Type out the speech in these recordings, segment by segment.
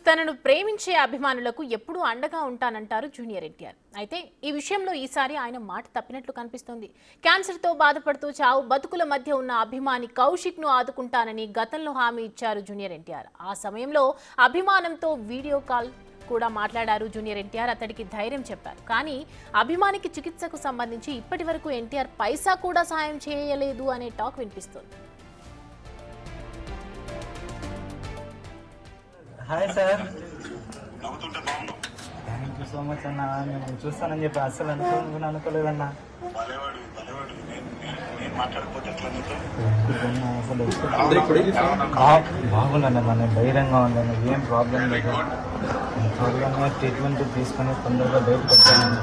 తనను ప్రేమించే అభిమానులకు ఎప్పుడూ అండగా ఉంటానంటారు జూనియర్ ఎన్టీఆర్. అయితే ఈ విషయంలో ఈసారి ఆయన మాట తప్పినట్లు కనిపిస్తోంది. క్యాన్సర్తో బాధపడుతూ చావు బతుకుల మధ్య ఉన్న అభిమాని కౌశిక్ను ఆదుకుంటానని గతంలో హామీ ఇచ్చారు జూనియర్ ఎన్టీఆర్. ఆ సమయంలో అభిమానంతో వీడియో కాల్ కూడా మాట్లాడారు జూనియర్ ఎన్టీఆర్. అతడికి ధైర్యం చెప్పారు. కానీ అభిమానికి చికిత్సకు సంబంధించి ఇప్పటి వరకు ఎన్టీఆర్ పైసా కూడా సాయం చేయలేదు అనే టాక్ వినిపిస్తోంది. Hi sir, thank you so much అన్న. నేను చూస్తానని చెప్పి అస్సలు అనుకోలేదన్నా. బాగున్నాను, నేను ధైర్యంగా ఉన్నాను, ఏం ప్రాబ్లం లేదు. త్వరగానే ట్రీట్మెంట్ తీసుకొని తొందరగా బయటకు వచ్చాను.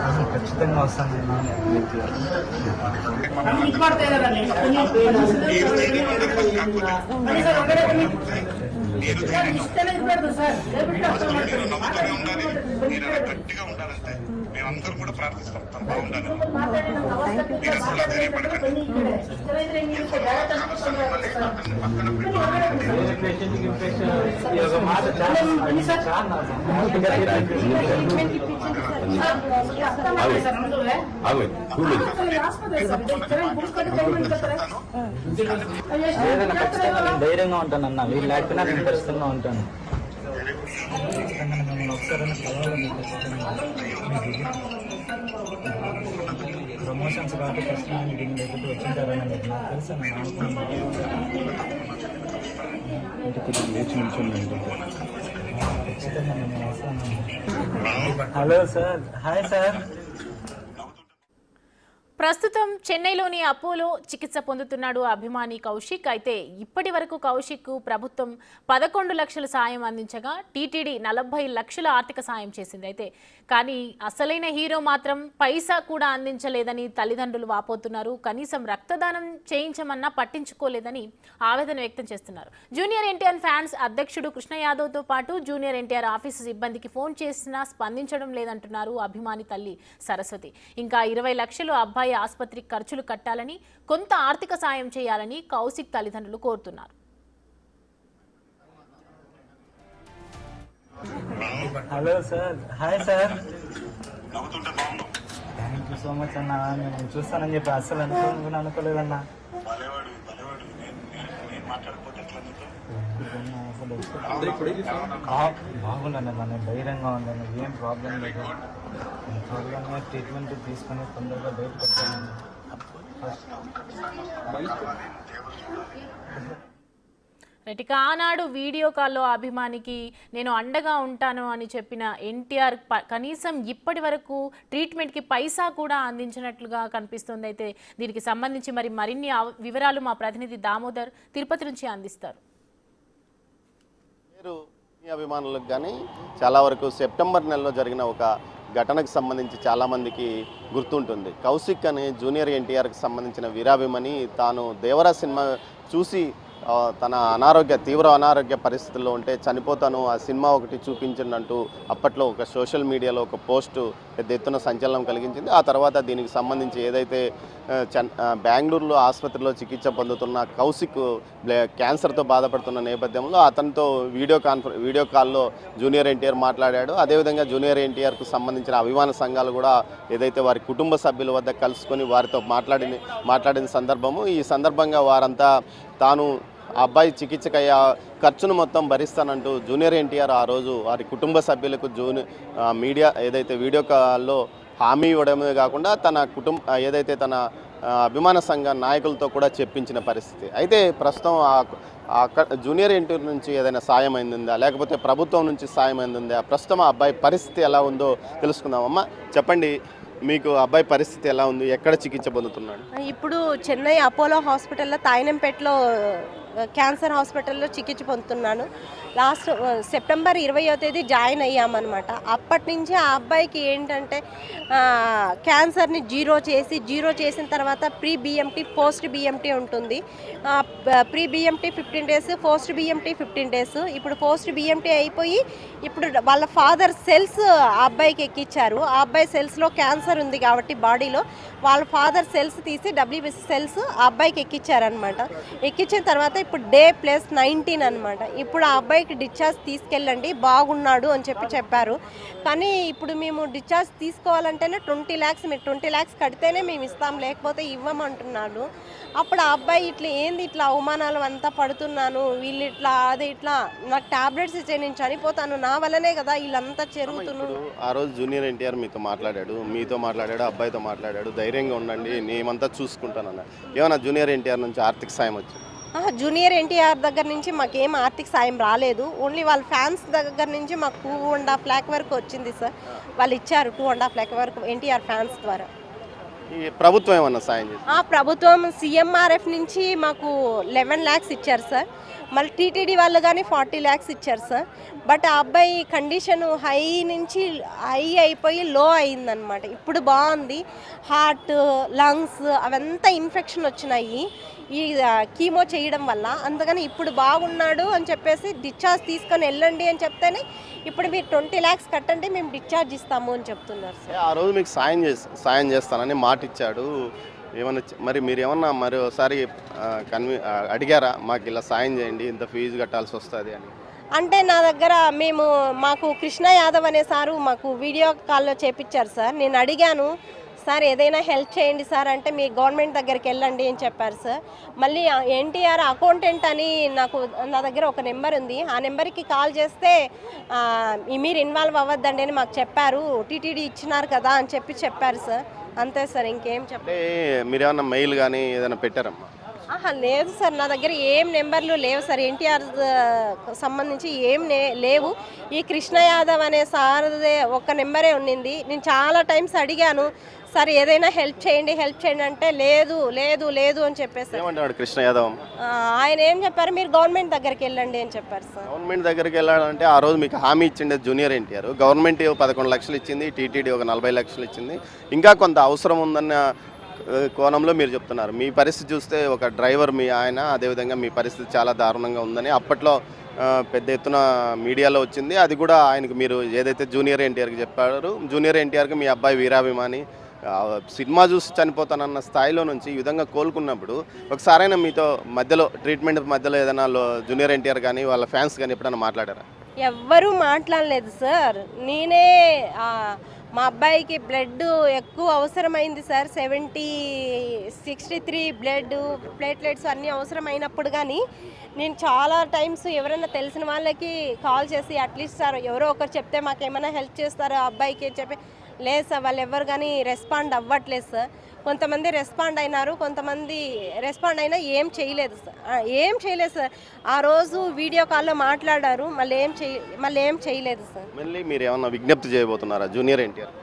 అసలు ఖచ్చితంగా వస్తాను. మేమందరం కూడా ప్రార్థిస్తాం బాగుండాలి. ధైర్యంగా ఉంటానన్నా, వీళ్ళు లేకపోయినా నేను ఖచ్చితంగా ఉంటాను. ప్రమోషన్స్ కాబట్టి ఖచ్చితంగా దీని దగ్గర వచ్చింటారని నాకు తెలుసు. ఖచ్చితంగా నేను వస్తాను. Hello sir, hi sir. ప్రస్తుతం చెన్నైలోని అపోలో చికిత్స పొందుతున్నాడు అభిమాని కౌశిక్. అయితే ఇప్పటి వరకు కౌశిక్ ప్రభుత్వం 11 లక్షల సాయం అందించగా టీటీడీ 40 లక్షల ఆర్థిక సాయం చేసింది. అయితే కానీ అసలైన హీరో మాత్రం పైసా కూడా అందించలేదని తల్లిదండ్రులు వాపోతున్నారు. కనీసం రక్తదానం చేయించమన్నా పట్టించుకోలేదని ఆవేదన వ్యక్తం చేస్తున్నారు. జూనియర్ ఎన్టీఆర్ ఫ్యాన్స్ అధ్యక్షుడు కృష్ణ యాదవ్తో పాటు జూనియర్ ఎన్టీఆర్ ఆఫీసు సిబ్బందికి ఫోన్ చేసినా స్పందించడం లేదంటున్నారు అభిమాని తల్లి సరస్వతి. ఇంకా 20 లక్షలు అబ్బాయి ఆసుపత్రి ఖర్చులు కట్టాలని, కొంత ఆర్థిక సాయం చేయాలని కౌశిక్ తల్లిదండ్రులు కోరుతున్నారు. Hello sir, hi sir. Thank you so much అన్న. నేను చూస్తానని చెప్పి అస్సలు అనుకోలేదన్నా. బాగున్నాను, నేను ధైర్యంగా ఉన్నాను, ఏం ప్రాబ్లం లేదు. త్వరగానే ట్రీట్మెంట్ తీసుకొని తొందరగా బయటకు వచ్చాను. ఇక ఆనాడు వీడియో కాల్లో అభిమానికి నేను అండగా ఉంటాను అని చెప్పిన ఎన్టీఆర్ కనీసం ఇప్పటి వరకు ట్రీట్మెంట్కి పైసా కూడా అందించినట్లుగా కనిపిస్తుంది. అయితే దీనికి సంబంధించి మరిన్ని వివరాలు మా ప్రతినిధి దామోదర్ తిరుపతి నుంచి అందిస్తారు. మీ అభిమానులకు కానీ చాలా వరకు సెప్టెంబర్ నెలలో జరిగిన ఒక ఘటనకు సంబంధించి చాలామందికి గుర్తుంటుంది. కౌశిక్ అనే జూనియర్ ఎన్టీఆర్కి సంబంధించిన వీరాభిమాని తాను దేవరా సినిమా చూసి తన తీవ్ర అనారోగ్య పరిస్థితుల్లో ఉంటే చనిపోతాను, ఆ సినిమా ఒకటి చూపించిందంటూ అప్పట్లో ఒక సోషల్ మీడియాలో ఒక పోస్టు పెద్ద ఎత్తున సంచలనం కలిగించింది. ఆ తర్వాత దీనికి సంబంధించి ఏదైతే బెంగళూరులో ఆసుపత్రిలో చికిత్స పొందుతున్న కౌశిక్ క్యాన్సర్తో బాధపడుతున్న నేపథ్యంలో అతనితో వీడియో కాల్లో జూనియర్ ఎన్టీఆర్ మాట్లాడాడు. అదేవిధంగా జూనియర్ ఎన్టీఆర్కు సంబంధించిన అభిమాన సంఘాలు కూడా ఏదైతే వారి కుటుంబ సభ్యుల వద్ద కలుసుకొని వారితో మాట్లాడిన సందర్భము. ఈ సందర్భంగా వారంతా తాను అబ్బాయి చికిత్సకయ్యే ఖర్చును మొత్తం భరిస్తానంటూ జూనియర్ ఎన్టీఆర్ ఆ రోజు వారి కుటుంబ సభ్యులకు మీడియా ఏదైతే వీడియో కాల్లో హామీ ఇవ్వడమే కాకుండా ఏదైతే తన అభిమాన సంఘ నాయకులతో కూడా చెప్పించిన పరిస్థితి. అయితే ప్రస్తుతం జూనియర్ ఎన్టీఆర్ నుంచి ఏదైనా సాయం అయిందా, లేకపోతే ప్రభుత్వం నుంచి సాయం అయిందా, ప్రస్తుతం ఆ అబ్బాయి పరిస్థితి ఎలా ఉందో తెలుసుకుందామమ్మా. చెప్పండి, మీకు అబ్బాయి పరిస్థితి ఎలా ఉంది, ఎక్కడ చికిత్స పొందుతున్నాడు? ఇప్పుడు చెన్నై అపోలో హాస్పిటల్లో తాయినంపేటలో క్యాన్సర్ హాస్పిటల్లో చికిత్స పొందుతున్నాను. లాస్ట్ సెప్టెంబర్ 20వ తేదీ జాయిన్ అయ్యామన్నమాట. అప్పటి నుంచి ఆ అబ్బాయికి ఏంటంటే క్యాన్సర్ని జీరో చేసిన తర్వాత ప్రీ బిఎంటీ పోస్ట్ బిఎంటీ ఉంటుంది. Pre BMT 15 days, post BMT 15 days. ఇప్పుడు పోస్ట్ బిఎంటీ అయిపోయి ఇప్పుడు వాళ్ళ ఫాదర్ సెల్స్ ఆ అబ్బాయికి ఎక్కించారు. ఆ అబ్బాయి సెల్స్లో క్యాన్సర్ ఉంది కాబట్టి బాడీలో వాళ్ళ ఫాదర్ సెల్స్ తీసి డబ్ల్యూబీసీ సెల్స్ ఆ అబ్బాయికి ఎక్కించారనమాట. ఎక్కించిన తర్వాత ఇప్పుడు డే +19 అనమాట. ఇప్పుడు ఆ అబ్బాయికి డిశ్చార్జ్ తీసుకెళ్ళండి బాగున్నాడు అని చెప్పారు. కానీ ఇప్పుడు మేము డిశ్చార్జ్ తీసుకోవాలంటేనే 20 lakhs, మీరు 20 lakhs కడితేనే మేము ఇస్తాం, లేకపోతే ఇవ్వమంటున్నాడు. అప్పుడు ఆ అబ్బాయి ఇట్లా అవమానాలు అంతా పడుతున్నాను, వీళ్ళు ఇట్లా నాకు టాబ్లెట్స్ ఇచ్చే, నేను చనిపోతాను, నా వల్లనే కదా వీళ్ళంతా జరుగుతున్నాను. ఆ రోజు జూనియర్ ఎన్టీఆర్ మీతో మాట్లాడాడు, అబ్బాయితో మాట్లాడాడు, ధైర్యంగా ఉండండి నేమంతా చూసుకుంటానన్న. ఏమన్నా జూనియర్ ఎన్టీఆర్ నుంచి ఆర్థిక సాయం వచ్చింది? జూనియర్ ఎన్టీఆర్ దగ్గర నుంచి మాకేం ఆర్థిక సాయం రాలేదు. ఓన్లీ వాళ్ళ ఫ్యాన్స్ దగ్గర నుంచి మాకు 2.5 lakh వరకు వచ్చింది సార్. వాళ్ళు ఇచ్చారు 2.5 lakh వరకు ఎన్టీఆర్ ఫ్యాన్స్ ద్వారా. ఈ ప్రభుత్వం ఏమన్నా సాయం చేసింది? ప్రభుత్వం సిఎంఆర్ఎఫ్ నుంచి మాకు 11 lakhs ఇచ్చారు సార్. మళ్ళీ టీటీడీ వాళ్ళు కానీ 40 lakhs ఇచ్చారు సార్. బట్ ఆ అబ్బాయి కండిషన్ హై నుంచి హై అయిపోయి లో అయిందనమాట. ఇప్పుడు బాగుంది. హార్ట్, లంగ్స్ అవంతా ఇన్ఫెక్షన్ వచ్చినాయి ఈ కీమో చేయడం వల్ల. అందుకని ఇప్పుడు బాగున్నాడు అని చెప్పేసి డిశ్చార్జ్ తీసుకొని వెళ్ళండి అని చెప్తేనే ఇప్పుడు మీరు 20 lakhs కట్టండి, మేము డిశ్చార్జ్ ఇస్తాము అని చెప్తున్నారు సార్. ఆ రోజు మీకు సాయం చేస్తానని మాట ఇచ్చాడు. ఏమన్నా మరి మీరు ఏమన్నా మరోసారి అడిగారా మాకు ఇలా సాయం చేయండి, ఇంత ఫీజు కట్టాల్సి వస్తుంది అని? అంటే నా దగ్గర మాకు కృష్ణ యాదవ్ అనే సారు మాకు వీడియో కాల్లో చేపించారు సార్. నేను అడిగాను, సార్ ఏదైనా హెల్ప్ చేయండి సార్ అంటే, మీ గవర్నమెంట్ దగ్గరికి వెళ్ళండి అని చెప్పారు సార్. మళ్ళీ ఎన్టీఆర్ అకౌంటెంట్ అని నా దగ్గర ఒక నెంబర్ ఉంది, ఆ నెంబర్కి కాల్ చేస్తే మీరు ఇన్వాల్వ్ అవ్వద్దండి అని మాకు చెప్పారు. టీటీడీ ఇచ్చినారు కదా అని చెప్పారు సార్. అంతే సార్, ఇంకేం చెప్పండి. మీరు ఏమన్నా మెయిల్ కానీ ఏదైనా పెట్టారమ్మా? లేదు సార్, నా దగ్గర ఏం నెంబర్లు లేవు సార్. ఎన్టీఆర్ సంబంధించి ఏం లేవు. ఈ కృష్ణ యాదవ్ అనే సార్దే ఒక నెంబరే ఉండింది. నేను చాలా టైమ్స్ అడిగాను, సార్ ఏదైనా హెల్ప్ చేయండి అంటే లేదు అని చెప్పేసారు. కృష్ణ యాదవ్ ఆయన ఏం చెప్పారు, మీరు గవర్నమెంట్ దగ్గరికి వెళ్ళండి అని చెప్పారు సార్. గవర్నమెంట్ దగ్గరికి వెళ్ళాలంటే ఆ రోజు మీకు హామీ ఇచ్చిండే జూనియర్ ఎన్టీఆర్. గవర్నమెంట్ 11 lakhs ఇచ్చింది, టీటీడీ ఒక 40 lakhs ఇచ్చింది. ఇంకా కొంత అవసరం ఉందన్న కోణంలో మీరు చెప్తున్నారు. మీ పరిస్థితి చూస్తే ఒక డ్రైవర్ మీ ఆయన, అదేవిధంగా మీ పరిస్థితి చాలా దారుణంగా ఉందని అప్పట్లో పెద్ద ఎత్తున మీడియాలో వచ్చింది. అది కూడా ఆయనకు మీరు ఏదైతే జూనియర్ ఎన్టీఆర్కి చెప్పారు, జూనియర్ ఎన్టీఆర్కి మీ అబ్బాయి వీరాభిమాని, సినిమా చూసి చనిపోతానన్న స్థాయిలో నుంచి ఈ విధంగా కోలుకున్నప్పుడు ఒకసారైనా మీతో ట్రీట్మెంట్ మధ్యలో ఏదైనా జూనియర్ ఎన్టీఆర్ కానీ వాళ్ళ ఫ్యాన్స్ కానీ ఎప్పుడైనా మాట్లాడారా? ఎవ్వరూ మాట్లాడలేదు సార్. నేనే మా అబ్బాయికి బ్లడ్ ఎక్కువ అవసరమైంది సార్. 63 బ్లడ్ ప్లేట్లెట్స్ అన్నీ అవసరమైనప్పుడు కానీ నేను చాలా టైమ్స్ ఎవరైనా తెలిసిన వాళ్ళకి కాల్ చేసి, అట్లీస్ట్ సార్ ఎవరో ఒకరు చెప్తే మాకేమైనా హెల్ప్ చేస్తారో ఆ అబ్బాయికి అని చెప్పి, లేదు సార్ వాళ్ళు ఎవరు కానీ రెస్పాండ్ అవ్వట్లేదు సార్. కొంతమంది రెస్పాండ్ అయినారు, కొంతమంది రెస్పాండ్ అయినా ఏం చేయలేదు సార్. ఆ రోజు వీడియో కాల్లో మాట్లాడారు, మళ్ళీ ఏం చేయలేదు సార్. మళ్ళీ మీరు ఏమన్నా విజ్ఞప్తి చేయబోతున్నారా జూనియర్ ఎన్టీఆర్?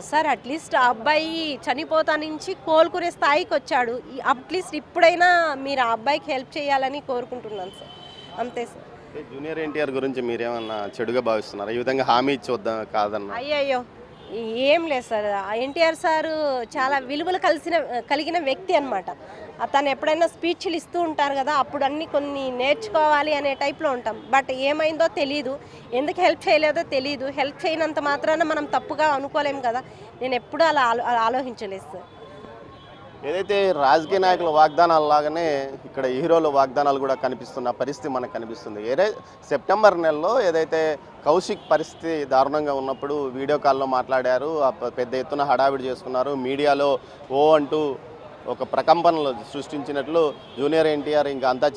సార్ అట్లీస్ట్ ఆ అబ్బాయి చనిపోతా నుంచి కోలుకునే స్థాయికి వచ్చాడు. అట్లీస్ట్ ఇప్పుడైనా మీరు ఆ అబ్బాయికి హెల్ప్ చేయాలని కోరుకుంటున్నాను సార్. అంతే సార్. జూనియర్ ఎన్టీఆర్ గురించి మీరేమన్నా చెడుగా భావిస్తున్నారా? ఈ విధంగా హామీ ఇచ్చి వద్దా కాదన్న? అయ్యయ్యో ఏం లేదు సార్. ఎన్టీఆర్ సారు చాలా విలువలు కలిగిన వ్యక్తి అనమాట. తను ఎప్పుడైనా స్పీచ్లు ఇస్తూ ఉంటారు కదా, అప్పుడు కొన్ని నేర్చుకోవాలి అనే టైప్లో ఉంటాం. బట్ ఏమైందో తెలీదు, ఎందుకు హెల్ప్ చేయలేదో తెలీదు. హెల్ప్ చేయనంత మాత్రాన మనం తప్పుగా అనుకోలేం కదా. నేను ఎప్పుడూ అలా ఆలోచించలేదు సార్. ఏదైతే రాజకీయ నాయకుల వాగ్దానాలు లాగానే ఇక్కడ హీరోల వాగ్దానాలు కూడా కనిపిస్తున్న పరిస్థితి మనకు కనిపిస్తుంది. సెప్టెంబర్ నెలలో ఏదైతే కౌశిక్ పరిస్థితి దారుణంగా ఉన్నప్పుడు వీడియో కాల్లో మాట్లాడారు, పెద్ద ఎత్తున హడావిడి చేసుకున్నారు, మీడియాలో అంటూ ఒక ప్రకంపనలు సృష్టించినట్లు జూనియర్ ఎన్టీఆర్ ఇంకా అంతా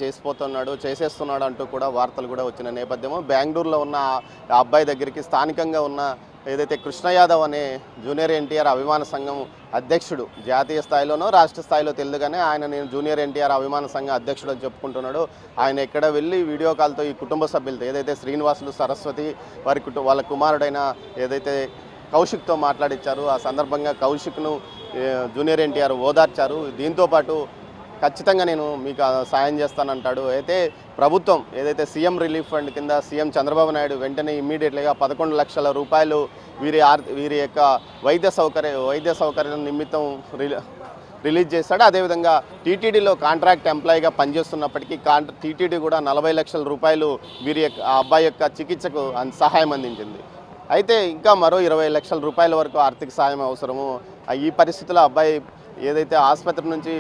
చేసేస్తున్నాడు అంటూ కూడా వార్తలు కూడా వచ్చిన నేపథ్యము. బెంగళూరులో ఉన్న ఆ అబ్బాయి దగ్గరికి స్థానికంగా ఉన్న ఏదైతే కృష్ణ యాదవ్ అనే జూనియర్ ఎన్టీఆర్ అభిమాన సంఘం అధ్యక్షుడు, జాతీయ స్థాయిలోనో రాష్ట్ర స్థాయిలో తెలియదు కానీ నేను జూనియర్ ఎన్టీఆర్ అభిమాన సంఘం అధ్యక్షుడు అని చెప్పుకుంటున్నాడు. ఆయన ఎక్కడ వెళ్ళి వీడియో కాల్తో ఈ కుటుంబ సభ్యులతో ఏదైతే శ్రీనివాసులు, సరస్వతి వాళ్ళ కుమారుడైన ఏదైతే కౌశిక్తో మాట్లాడించారు, ఆ సందర్భంగా కౌశిక్ను జూనియర్ ఎన్టీఆర్ ఓదార్చారు. దీంతోపాటు ఖచ్చితంగా నేను మీకు సాయం చేస్తానంటాడు. అయితే ప్రభుత్వం ఏదైతే సీఎం రిలీఫ్ ఫండ్ కింద సీఎం చంద్రబాబు నాయుడు వెంటనే ఇమ్మీడియట్గా 11 లక్షల రూపాయలు వీరి యొక్క వైద్య సౌకర్యం నిమిత్తం రిలీజ్ చేశాడు. అదేవిధంగా టీటీడీలో కాంట్రాక్ట్ ఎంప్లాయీగా పనిచేస్తున్నప్పటికీ టీటీడీ కూడా 40 లక్షల రూపాయలు ఆ అబ్బాయి యొక్క చికిత్సకు సహాయం అందించింది. అయితే ఇంకా మరో 20 లక్షల రూపాయల వరకు ఆర్థిక సాయం అవసరము. ఈ పరిస్థితుల్లో అబ్బాయి ఏదైతే ఆసుపత్రి నుంచి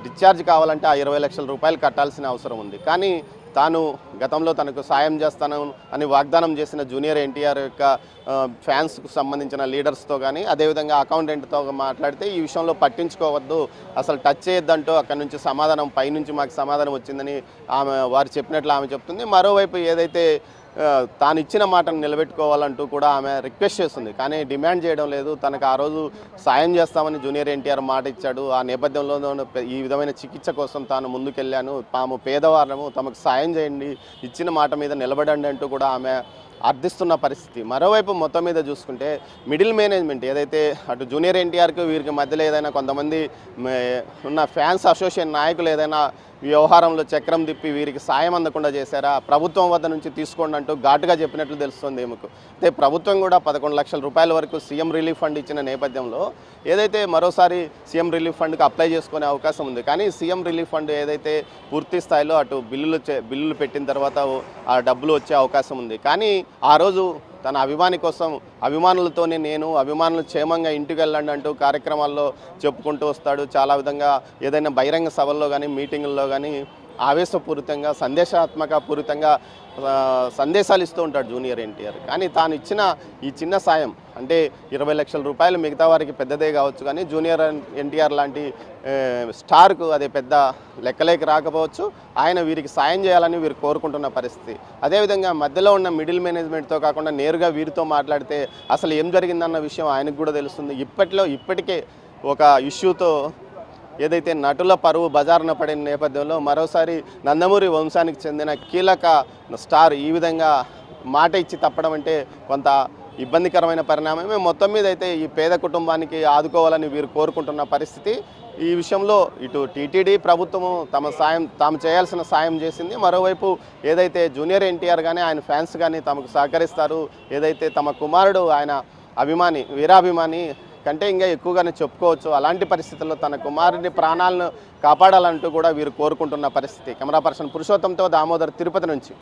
డిశ్చార్జ్ కావాలంటే ఆ 20 లక్షల రూపాయలు కట్టాల్సిన అవసరం ఉంది. కానీ తాను గతంలో తనకు సాయం చేస్తాను అని వాగ్దానం చేసిన జూనియర్ ఎన్టీఆర్ యొక్క ఫ్యాన్స్కు సంబంధించిన లీడర్స్తో కానీ అదేవిధంగా అకౌంటెంట్తో మాట్లాడితే ఈ విషయంలో పట్టించుకోవద్దు, అసలు టచ్ చేయొద్దంటూ అక్కడి నుంచి సమాధానం పైనుంచి మాకు సమాధానం వచ్చిందని వారు చెప్పినట్లు ఆమె చెప్తుంది. మరోవైపు ఏదైతే తాను ఇచ్చిన మాటను నిలబెట్టుకోవాలంటూ కూడా ఆమె రిక్వెస్ట్ చేస్తుంది, కానీ డిమాండ్ చేయడం లేదు. తనకు ఆ రోజు సాయం చేస్తామని జూనియర్ ఎన్టీఆర్ మాట ఇచ్చాడు. ఆ నేపథ్యంలో ఈ విధమైన చికిత్స కోసం తాను ముందుకెళ్ళాను, తాము పేదవాళ్ళము, తమకు సాయం చేయండి, ఇచ్చిన మాట మీద నిలబడండి అంటూ కూడా ఆమె అర్థిస్తున్న పరిస్థితి. మరోవైపు మొత్తం మీద చూసుకుంటే మిడిల్ మేనేజ్మెంట్ ఏదైతే అటు జూనియర్ ఎన్టీఆర్కి వీరికి మధ్యలో ఏదైనా కొంతమంది ఉన్న ఫ్యాన్స్ అసోసియేషన్ నాయకులు ఏదైనా వ్యవహారంలో చక్రం తిప్పి వీరికి సాయం అందకుండా చేశారా, ప్రభుత్వం వద్ద నుంచి తీసుకోండి అంటూ ఘాటుగా చెప్పినట్లు తెలుస్తుంది ఏమకు. అయితే ప్రభుత్వం కూడా 11 లక్షల రూపాయల వరకు సీఎం రిలీఫ్ ఫండ్ ఇచ్చిన నేపథ్యంలో ఏదైతే మరోసారి సీఎం రిలీఫ్ ఫండ్కి అప్లై చేసుకునే అవకాశం ఉంది. కానీ సీఎం రిలీఫ్ ఫండ్ ఏదైతే పూర్తి స్థాయిలో అటు బిల్లులు పెట్టిన తర్వాత ఆ డబ్బులు వచ్చే అవకాశం ఉంది. కానీ ఆ రోజు తన అభిమానులతోనే నేను అభిమానులు క్షేమంగా ఇంటికి వెళ్ళండి అంటూ కార్యక్రమాల్లో చెప్పుకుంటూ వస్తాడు. చాలా విధంగా ఏదైనా బహిరంగ సభల్లో కానీ మీటింగుల్లో కానీ ఆవేశపూరితంగా సందేశాత్మకపూరితంగా సందేశాలు ఇస్తూ ఉంటాడు జూనియర్ ఎన్టీఆర్. కానీ తాను ఇచ్చిన ఈ చిన్న సాయం అంటే 20 లక్షల రూపాయలు మిగతా వారికి పెద్దదే కావచ్చు, కానీ జూనియర్ ఎన్టీఆర్ లాంటి స్టార్కు అదే పెద్ద లెక్కలేకి రాకపోవచ్చు. ఆయన వీరికి సాయం చేయాలని వీరు కోరుకుంటున్న పరిస్థితి. అదేవిధంగా మధ్యలో ఉన్న మిడిల్ మేనేజ్మెంట్తో కాకుండా నేరుగా వీరితో మాట్లాడితే అసలు ఏం జరిగిందన్న విషయం ఆయనకు కూడా తెలుస్తుంది. ఇప్పటికే ఒక ఇష్యూతో ఏదైతే నటుల పరువు బజారున పడిన నేపథ్యంలో మరోసారి నందమూరి వంశానికి చెందిన కీలక స్టార్ ఈ విధంగా మాట ఇచ్చి తప్పడం అంటే కొంత ఇబ్బందికరమైన పరిణామమే. మొత్తం మీద అయితే ఈ పేద కుటుంబానికి ఆదుకోవాలని వీరు కోరుకుంటున్న పరిస్థితి. ఈ విషయంలో ఇటు టీటీడీ ప్రభుత్వము తాము చేయాల్సిన సాయం చేసింది. మరోవైపు ఏదైతే జూనియర్ ఎన్టీఆర్ కానీ ఆయన ఫ్యాన్స్ కానీ తమకు సహకరిస్తారు, ఏదైతే తమ కుమారుడు ఆయన వీరాభిమాని కంటే ఇంకా ఎక్కువగానే చెప్పుకోవచ్చు, అలాంటి పరిస్థితుల్లో తన కుమారుడి ప్రాణాలను కాపాడాలంటూ కూడా వీరు కోరుకుంటున్న పరిస్థితి. కెమెరా పర్సన్ పురుషోత్తంతో దామోదర్, తిరుపతి నుంచి.